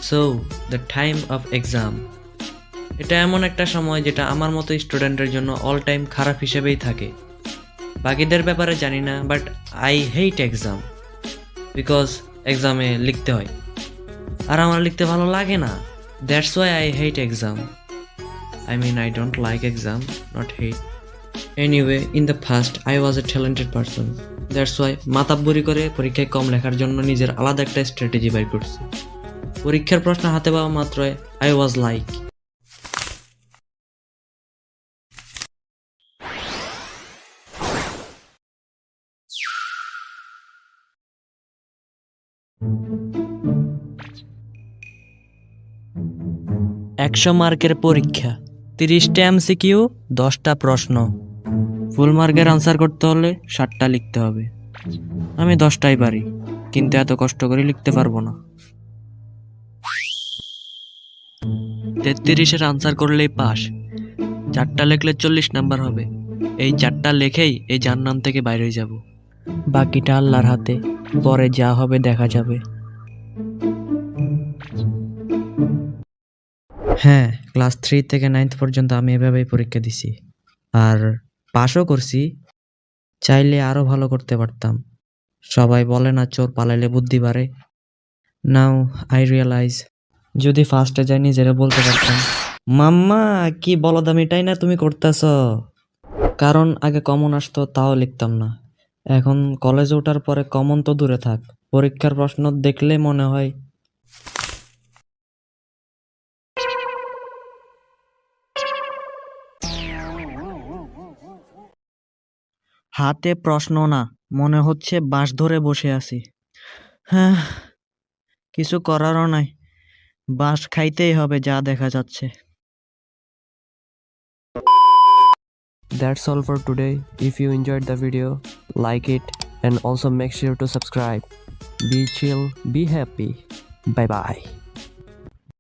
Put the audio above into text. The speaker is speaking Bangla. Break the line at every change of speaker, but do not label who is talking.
So the time of exam, এটা এমন একটা সময় যেটা আমার মতো স্টুডেন্টের জন্য অল টাইম খারাপ হিসেবেই থাকে। বাকিদের ব্যাপারে জানি না, but I hate exam because এক্সামে লিখতে হয়, আর আমার লিখতে ভালো লাগে না। That's why I hate exam. I mean, I don't like exam, not hate. Anyway, in the past, I was a talented person. That's why মাতাব্বরি করে পরীক্ষায় কম লেখার জন্য নিজের আলাদা একটা স্ট্র্যাটেজি বের করছি। পরীক্ষার প্রশ্ন হাতে পাওয়া মাত্রই I was like, একশো মার্কের পরীক্ষা, 30টা MCQ, 10টা প্রশ্ন। ফুল মার্কের আনসার করতে হলে 7টা লিখতে হবে। আমি 10টাই পারি, কিন্তু এত কষ্ট করে লিখতে পারবো না। 33-এর আনসার করলেই পাস, 4টা লিখলে 40 নাম্বার হবে। এই 4টা লেখেই এই জাহান্নাম থেকে বাইরে হয়ে যাব। বাকিটা আল্লাহর হাতে, পরে যা হবে দেখা যাবে। হ্যাঁ, ক্লাস 3 থেকে 9th পর্যন্ত আমি এভাবেই পরীক্ষা দিছি, আর পাশও করছি। চাইলে আরো ভালো করতে পারতাম। সবাই বলে না চোর পালাইলে বুদ্ধি বাড়ে। নাও আই রিয়েলাইজ, যদি ফার্স্টে যাই নিজেরা বলতে পারতাম, মাম্মা কি বলদামিটাই না তুমি করতেছ। কারণ আগে কমন আসতো, তাও লিখতাম না। এখন কলেজে ওঠার পরে কমন তো দূরে থাক, পরীক্ষার প্রশ্ন দেখলে মনে হয় হাতে প্রশ্ন না, মনে হচ্ছে বাঁশ ধরে বসে আছি। হ্যাঁ, কিছু করারও নাই, বাঁশ খাইতেই হবে যা দেখা যাচ্ছে।
That's all for today. If you enjoyed the video, like it and also make sure to subscribe. Be chill, be happy. Bye bye.